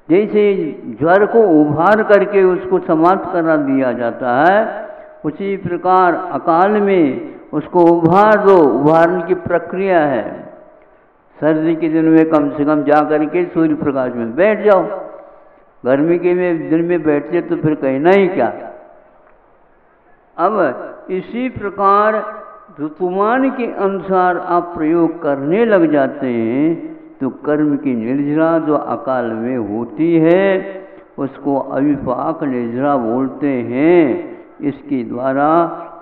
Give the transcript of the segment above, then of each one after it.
जैसे ज्वर को उभार करके उसको समाप्त करा दिया जाता है, उसी प्रकार अकाल में उसको उभार दो, उभारने की प्रक्रिया है। सर्दी के दिन में कम से कम जा करके सूर्य प्रकाश में बैठ जाओ, गर्मी के दिन में बैठते तो फिर कहना ही क्या। अब इसी प्रकार ऋतुमान के अनुसार आप प्रयोग करने लग जाते हैं तो कर्म की निर्जरा जो अकाल में होती है उसको अविपाक निर्जरा बोलते हैं। इसके द्वारा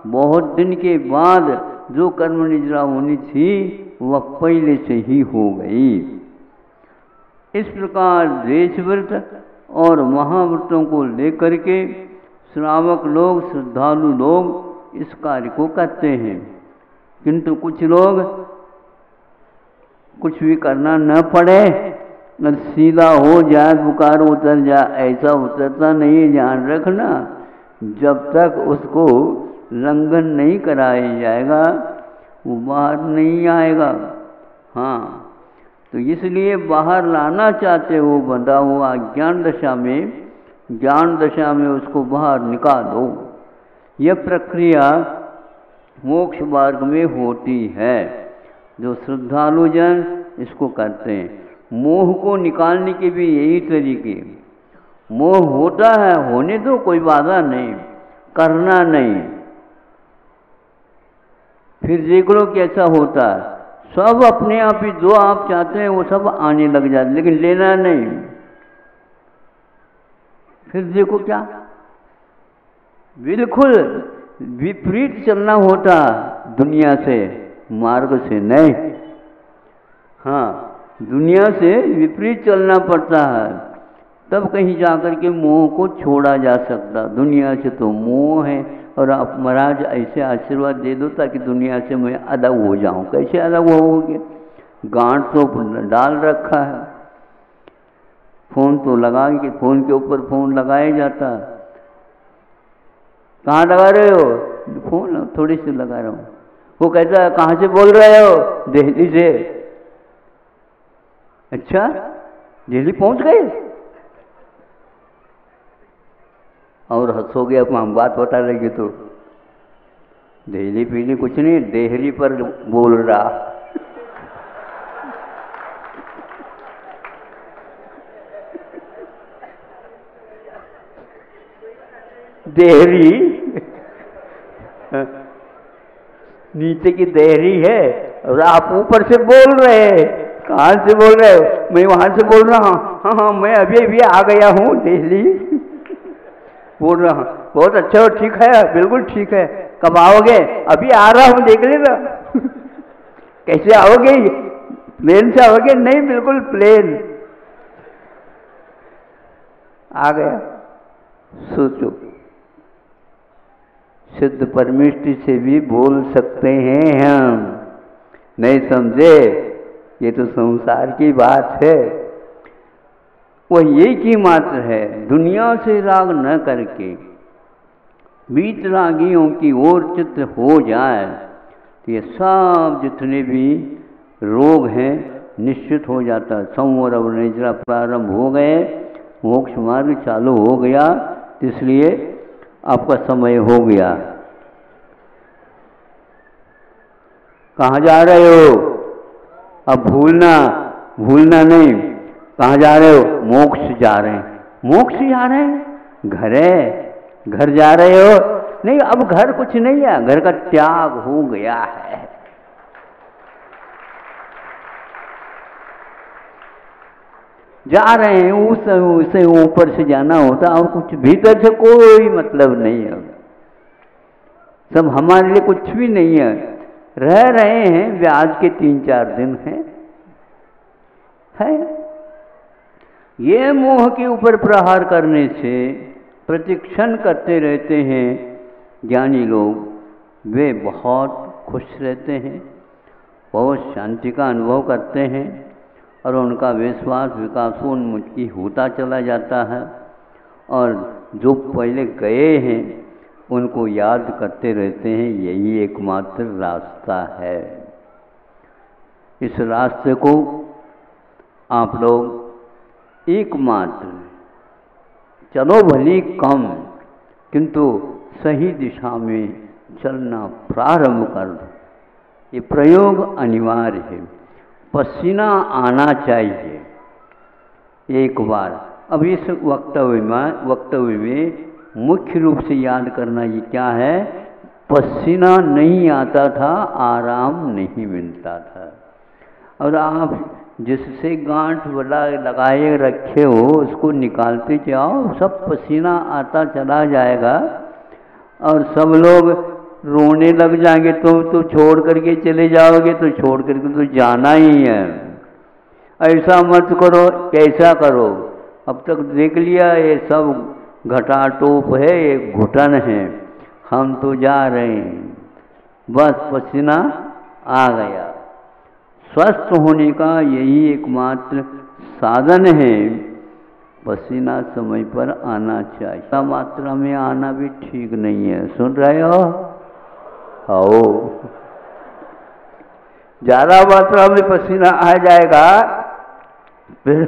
बहुत दिन के बाद जो कर्म निर्जरा होनी थी वह पहले से ही हो गई। इस प्रकार देशव्रत और महाव्रतों को लेकर के श्रावक लोग, श्रद्धालु लोग इस कार्य को करते हैं, किंतु कुछ लोग कुछ भी करना न पड़े, सीधा हो जाए, बुखार उतर जाए, ऐसा उतरता नहीं है। ध्यान रखना, जब तक उसको लंघन नहीं कराया जाएगा वो बाहर नहीं आएगा। हाँ, तो इसलिए बाहर लाना चाहते हो बंधा हुआ ज्ञान दशा में, ज्ञान दशा में उसको बाहर निकालो। यह प्रक्रिया मोक्ष मार्ग में होती है। जो श्रद्धालु जन इसको करते हैं। मोह को निकालने के भी यही तरीके। मोह होता है, होने दो, कोई बाधा नहीं, करना नहीं, फिर देख लो कैसा होता है। सब अपने आप ही जो आप चाहते हैं वो सब आने लग जाते, लेकिन लेना नहीं। फिर देखो क्या बिल्कुल विपरीत चलना होता दुनिया से, मार्ग से नहीं। हाँ, दुनिया से विपरीत चलना पड़ता है, तब कहीं जाकर के मोह को छोड़ा जा सकता। दुनिया से तो मोह है, और आप महाराज ऐसे आशीर्वाद दे दो ताकि दुनिया से मैं अलग हो जाऊं। कैसे अलग होगे? गांठ तो डाल रखा है, फोन तो लगा के, फोन के ऊपर फोन लगाया जाता है। कहाँ लगा रहे हो? फोन थोड़ी सी लगा रहा हूँ। वो कहता है कहाँ से बोल रहे हो? दिल्ली से। अच्छा, दिल्ली पहुंच गए? और हंसोगे अब हम बात बता देंगे तो। दिल्ली पीली कुछ नहीं, देहरी पर बोल रहा। देहरी नीचे की देहरी है और आप ऊपर से बोल रहे हैं। कहाँ से बोल रहे हो? मैं वहां से बोल रहा हूँ। हाँ हाँ, मैं अभी अभी आ गया हूँ दिल्ली, बोल रहा हूँ। बहुत अच्छा हो, ठीक है, बिल्कुल ठीक है। कब आओगे? अभी आ रहा हूँ, देख लेना। कैसे आओगे? प्लेन से आओगे? नहीं, बिल्कुल प्लेन। आ गया। सोचो, शुद्ध परमिष्टि से भी बोल सकते हैं हम। नहीं समझे? ये तो संसार की बात है। वह एक ही मात्र है, दुनिया से राग न करके वीतरागियों की ओर चित्त हो जाए तो ये सब जितने भी रोग हैं निश्चित हो जाता है। संवर और निद्रा प्रारंभ हो गए, मोक्ष मार्ग चालू हो गया, इसलिए आपका समय हो गया। कहाँ जा रहे हो? अब भूलना नहीं। कहाँ जा रहे हो? मोक्ष जा रहे हैं। मोक्ष जा रहे हैं? घर जा रहे हो? नहीं, अब घर कुछ नहीं है, घर का त्याग हो गया है। जा रहे हैं, उसे ऊपर से जाना होता, और कुछ भीतर से कोई मतलब नहीं है। सब हमारे लिए कुछ भी नहीं है। रह रहे हैं, ब्याज के 3-4 दिन है। ये मोह के ऊपर प्रहार करने से प्रतिक्षण करते रहते हैं ज्ञानी लोग, वे बहुत खुश रहते हैं, बहुत शांति का अनुभव करते हैं, और उनका विश्वास विकासोन्मुखी होता चला जाता है। और जो पहले गए हैं उनको याद करते रहते हैं। यही एकमात्र रास्ता है। इस रास्ते को आप लोग एकमात्र, चलो भली कम किंतु सही दिशा में चलना प्रारंभ कर दो। ये प्रयोग अनिवार्य है, पसीना आना चाहिए एक बार। अब इस वक्तव्य में मुख्य रूप से याद करना ये क्या है, पसीना नहीं आता था, आराम नहीं मिलता था। और आप जिससे गांठ वाला लगाए रखे हो उसको निकालते जाओ, सब पसीना आता चला जाएगा और सब लोग रोने लग जाएंगे। तो छोड़ करके चले जाओगे तो छोड़ करके तो जाना ही है। ऐसा मत करो, कैसा करो, अब तक देख लिया ये सब घटाटोप है, ये घुटन है, हम तो जा रहे हैं, बस पसीना आ गया। स्वस्थ होने का यही एकमात्र साधन है, पसीना समय पर आना चाहिए। ज़्यादा मात्रा में आना भी ठीक नहीं है, सुन रहे हो? आओ, ज़्यादा मात्रा में पसीना आ जाएगा फिर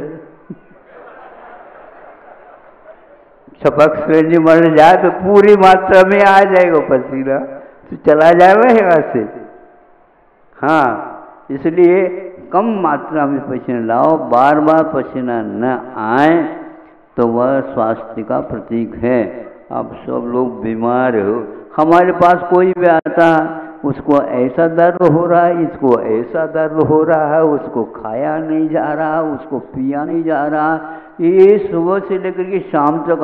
छपक से नहीं मर जाए तो पूरी मात्रा में आ जाएगा पसीना, तो चला जाएगा यहाँ से। हाँ, इसलिए कम मात्रा में पसीना लाओ, बार बार पसीना न आए तो वह स्वास्थ्य का प्रतीक है। अब सब लोग बीमार हो, हमारे पास कोई भी आता, उसको ऐसा दर्द हो रहा है, इसको ऐसा दर्द हो रहा है, उसको खाया नहीं जा रहा, उसको पिया नहीं जा रहा, ये सुबह से लेकर के शाम तक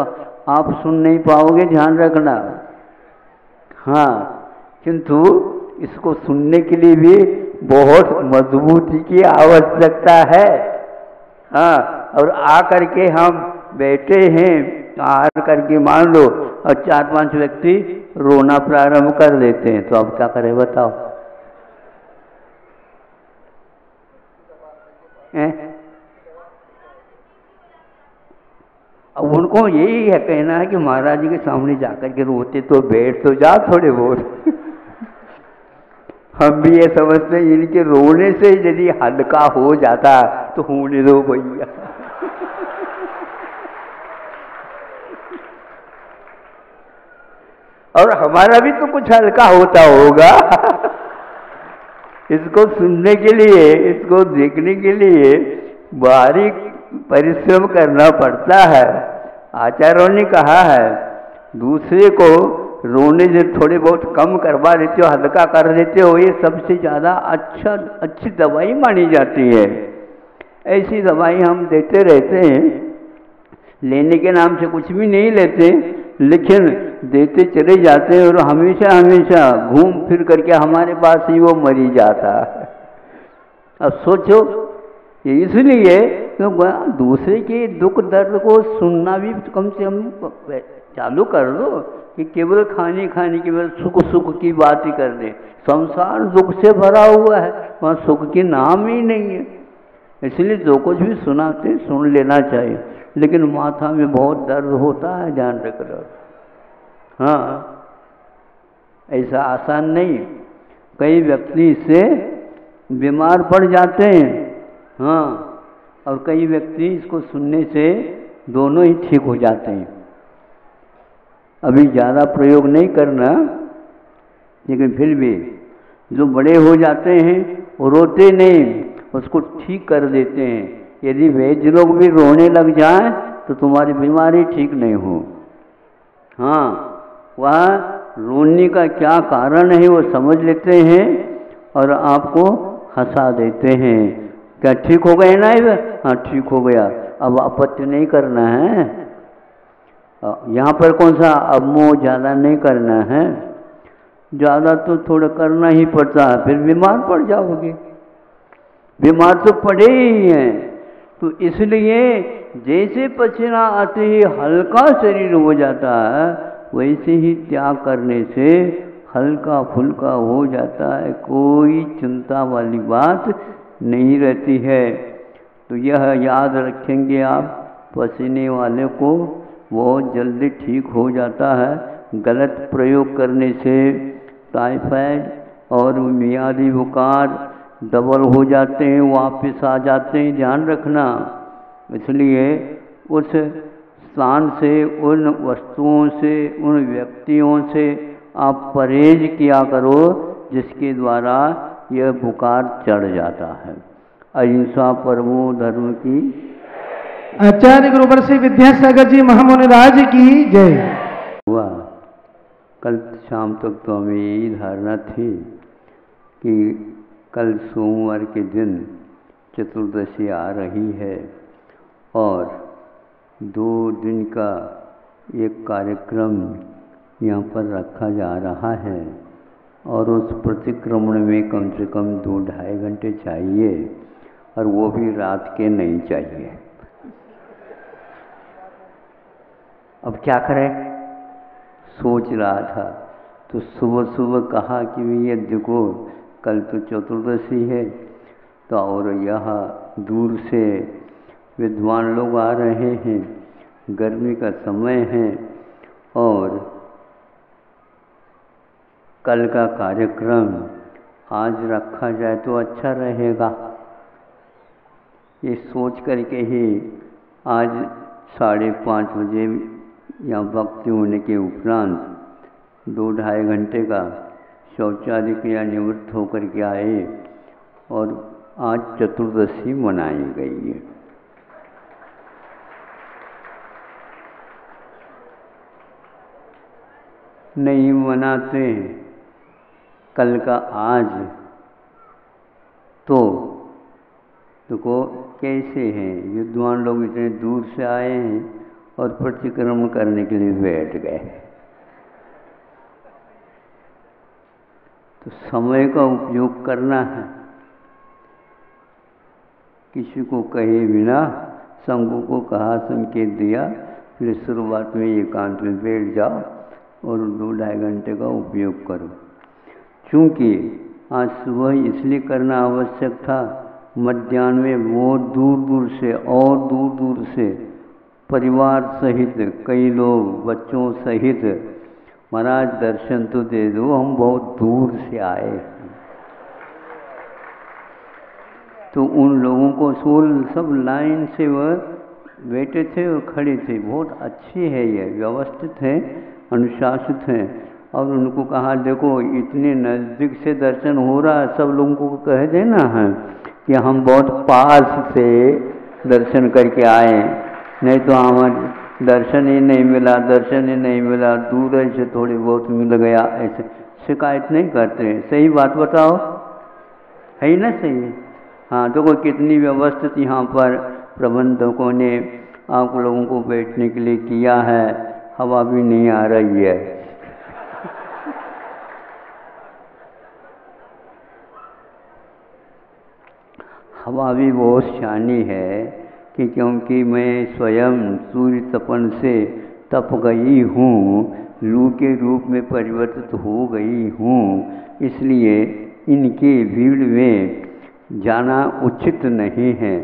आप सुन नहीं पाओगे, ध्यान रखना। हाँ, किंतु इसको सुनने के लिए भी बहुत मजबूती की आवश्यकता है। हाँ, और आ करके हम बैठे हैं, आ करके मान लो और 4-5 व्यक्ति रोना प्रारंभ कर देते हैं, तो अब क्या करें बताओ? अब उनको यही है कहना है कि महाराज जी के सामने जाकर के रोते तो बैठ तो जा थोड़े बहुत। हम भी ये समझते हैं इनके रोने से यदि हल्का हो जाता तो होने दो भैया। और हमारा भी तो कुछ हल्का होता होगा। इसको सुनने के लिए, इसको देखने के लिए बारीक परिश्रम करना पड़ता है। आचार्यों ने कहा है दूसरे को रोने से थोड़े बहुत कम करवा देते हो, हल्का कर देते हो, ये सबसे ज़्यादा अच्छी दवाई मानी जाती है। ऐसी दवाई हम देते रहते हैं, लेने के नाम से कुछ भी नहीं लेते, लेकिन देते चले जाते हैं और हमेशा हमेशा घूम फिर करके हमारे पास ही वो मरी जाता है। अब सोचो, ये इसलिए क्योंकि दूसरे के दुख दर्द को सुनना भी कम से कम चालू कर दो कि केवल खाने केवल सुख की बात ही कर दे। संसार दुख से भरा हुआ है, वहाँ सुख के नाम ही नहीं है। इसलिए जो कुछ भी सुनाते सुन लेना चाहिए, लेकिन माथा में बहुत दर्द होता है, ध्यान रखना। हाँ, ऐसा आसान नहीं। कई व्यक्ति इससे बीमार पड़ जाते हैं। हाँ, और कई व्यक्ति इसको सुनने से दोनों ही ठीक हो जाते हैं। अभी ज़्यादा प्रयोग नहीं करना, लेकिन फिर भी जो बड़े हो जाते हैं वो रोते नहीं, उसको ठीक कर देते हैं। यदि वैद्य लोग भी रोने लग जाएं तो तुम्हारी बीमारी ठीक नहीं हो। हाँ, वह रोने का क्या कारण है वो समझ लेते हैं और आपको हंसा देते हैं। क्या ठीक हो गए ना? हाँ, ठीक हो गया, अब आपत्ति नहीं करना है। यहाँ पर कौन सा अब मोह ज़्यादा नहीं करना है, ज़्यादा तो थोड़ा करना ही पड़ता है, फिर बीमार पड़ जाओगे। बीमार तो पड़े ही हैं, तो इसलिए जैसे पसीना आते ही हल्का शरीर हो जाता है, वैसे ही त्याग करने से हल्का फुल्का हो जाता है, कोई चिंता वाली बात नहीं रहती है। तो यह याद रखेंगे आप, पसीने वाले को बहुत जल्दी ठीक हो जाता है। गलत प्रयोग करने से टाइफाइड और मियादी बुखार डबल हो जाते हैं, वापस आ जाते हैं, ध्यान रखना। इसलिए उस स्थान से, उन वस्तुओं से, उन व्यक्तियों से आप परहेज किया करो जिसके द्वारा यह बुखार चढ़ जाता है। अहिंसा परमो धर्म की। आचार्य गुरुवर श्री विद्यासागर जी महामुनि राज की जय। हुआ कल शाम तक तो हमें यही धारणा थी कि कल सोमवार के दिन चतुर्दशी आ रही है और 2 दिन का एक कार्यक्रम यहाँ पर रखा जा रहा है और उस प्रतिक्रमण में कम से कम 2-2.5 घंटे चाहिए और वो भी रात के नहीं चाहिए। अब क्या करें, सोच रहा था तो सुबह सुबह कहा कि भैया देखो कल तो चतुर्दशी है तो और यहाँ दूर से विद्वान लोग आ रहे हैं, गर्मी का समय है और कल का कार्यक्रम आज रखा जाए तो अच्छा रहेगा। ये सोच करके ही आज 5:30 बजे या भक्ति होने के उपरांत 2-2.5 घंटे का शौचालय क्रिया निवृत्त होकर के आए और आज चतुर्दशी मनाई गई है। नहीं मनाते कल का आज तो देखो कैसे हैं, विद्वान लोग इतने दूर से आए हैं और प्रतिक्रमण करने के लिए बैठ गए। तो समय का उपयोग करना है, किसी को कहे बिना संघों को कहा, संकेत दिया, फिर शुरुआत में एकांत में बैठ जाओ और 2-2.5 घंटे का उपयोग करो। चूँकि आज सुबह इसलिए करना आवश्यक था, मध्याह्न में बहुत दूर दूर से और दूर दूर से परिवार सहित कई लोग बच्चों सहित महाराज दर्शन तो दे दो, हम बहुत दूर से आए हैं। तो उन लोगों को सब लाइन से वह बैठे थे और खड़े थे। बहुत अच्छे है, ये व्यवस्थित हैं, अनुशासित हैं। और उनको कहा देखो इतने नज़दीक से दर्शन हो रहा है, सब लोगों को कह देना है कि हम बहुत पास से दर्शन करके आए, नहीं तो हमारे दर्शन ही नहीं मिला, दर्शन ही नहीं मिला, दूर से थोड़ी बहुत मिल गया, ऐसे शिकायत नहीं करते। सही बात बताओ, है ही ना सही? हाँ, देखो कितनी व्यवस्थित यहाँ पर प्रबंधकों ने आप लोगों को बैठने के लिए किया है, हवा भी नहीं आ रही है। हवा भी बहुत शानी है कि क्योंकि मैं स्वयं सूर्य तपन से तप गई हूँ, लू के रूप में परिवर्तित हो गई हूँ, इसलिए इनके भीड़ में जाना उचित नहीं है।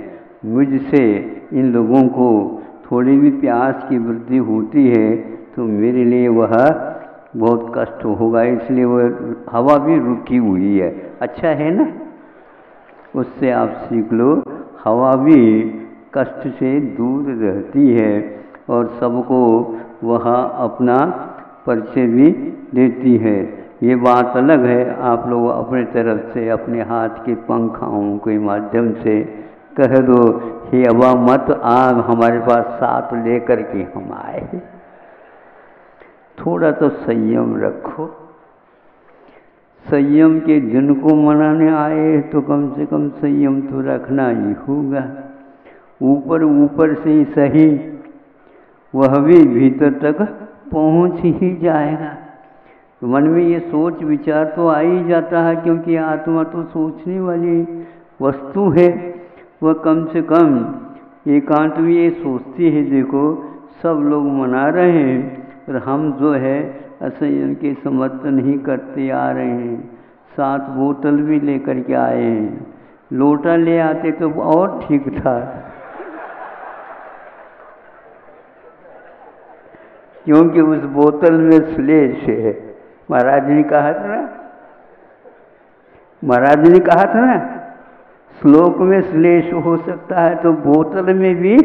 मुझसे इन लोगों को थोड़ी भी प्यास की वृद्धि होती है तो मेरे लिए वह बहुत कष्ट होगा, इसलिए वह हवा भी रुकी हुई है। अच्छा है ना, उससे आप सीख लो, हवा भी कष्ट से दूर रहती है और सबको वह अपना परिचय भी देती है। ये बात अलग है, आप लोग अपने तरफ से अपने हाथ के पंखाओं के माध्यम से कह दो हे हवा मत आ हमारे पास, साथ लेकर के हम आए। थोड़ा तो संयम रखो। संयम के दिन को मनाने आए तो कम से कम संयम तो रखना ही होगा। ऊपर ऊपर से ही सही, वह भी भीतर तक पहुंच ही जाएगा। तो मन में ये सोच विचार तो आ ही जाता है, क्योंकि आत्मा तो सोचने वाली वस्तु है। वह कम से कम एकांत में ये सोचती है, देखो सब लोग मना रहे हैं और हम जो है असंयम के समर्थन नहीं करते आ रहे हैं। 7 बोतल भी लेकर के आए हैं, लोटा ले आते तो और ठीक था, क्योंकि उस बोतल में श्लेष है। महाराज ने कहा था ना, श्लोक में श्लेष हो सकता है तो बोतल में भी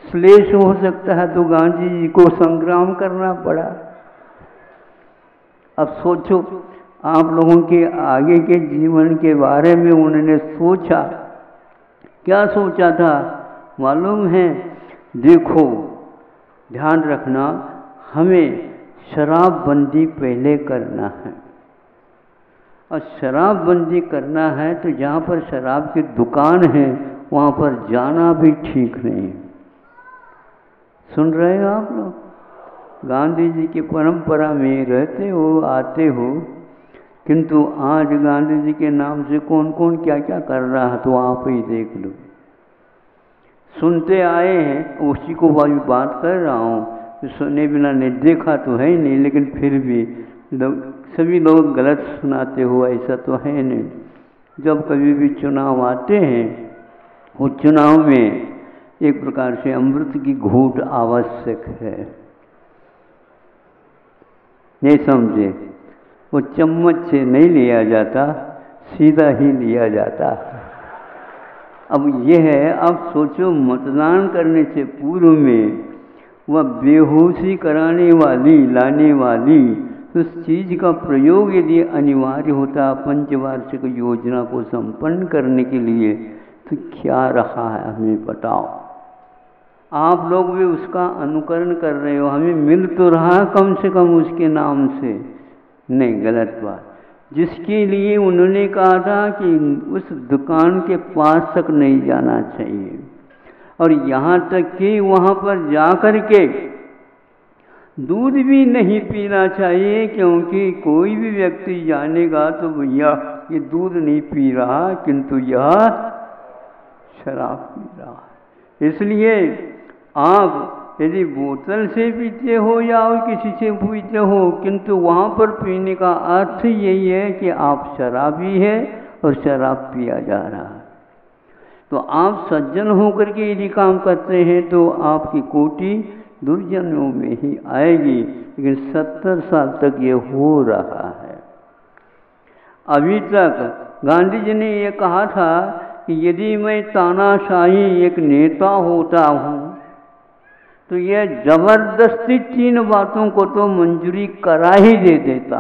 श्लेष हो सकता है, तो गांधी जी को संग्राम करना पड़ा। अब सोचो, आप लोगों के आगे के जीवन के बारे में उन्होंने सोचा, क्या सोचा था मालूम है? देखो, ध्यान रखना, हमें शराबबंदी पहले करना है, और शराबबंदी करना है तो जहाँ पर शराब की दुकान है वहाँ पर जाना भी ठीक नहीं। सुन रहे हो आप लोग? गांधी जी की परंपरा में रहते हो, आते हो, किंतु आज गांधी जी के नाम से कौन कौन क्या क्या कर रहा है तो आप ही देख लो। सुनते आए हैं, उसी को बात कर रहा हूँ, सुने बिना नहीं, देखा तो है ही नहीं, लेकिन फिर भी सभी लोग गलत सुनाते हो ऐसा तो है नहीं। जब कभी भी चुनाव आते हैं, उस चुनाव में एक प्रकार से अमृत की घूंट आवश्यक है, नहीं समझे? वो चम्मच से नहीं लिया जाता, सीधा ही लिया जाता। अब ये है, अब सोचो, मतदान करने से पूर्व में वह बेहोशी कराने वाली, लाने वाली उस चीज का प्रयोग यदि अनिवार्य होता पंचवार्षिक योजना को संपन्न करने के लिए, तो क्या रहा है हमें बताओ। आप लोग भी उसका अनुकरण कर रहे हो, हमें मिल तो रहा कम से कम उसके नाम से नहीं, गलत बात। जिसके लिए उन्होंने कहा था कि उस दुकान के पास तक नहीं जाना चाहिए, और यहाँ तक कि वहाँ पर जाकर के दूध भी नहीं पीना चाहिए, क्योंकि कोई भी व्यक्ति जानेगा तो भैया ये दूध नहीं पी रहा, किंतु यह शराब पी रहा है। इसलिए आप यदि बोतल से पीते हो या और किसी से पीते हो, किंतु वहाँ पर पीने का अर्थ यही है कि आप शराबी है और शराब पिया जा रहा है। तो आप सज्जन होकर के यदि काम करते हैं तो आपकी कोटि दुर्जनों में ही आएगी, लेकिन 70 साल तक ये हो रहा है। अभी तक गांधी जी ने ये कहा था कि यदि मैं तानाशाही एक नेता होता हूँ तो यह जबरदस्ती 3 बातों को तो मंजूरी करा ही दे देता।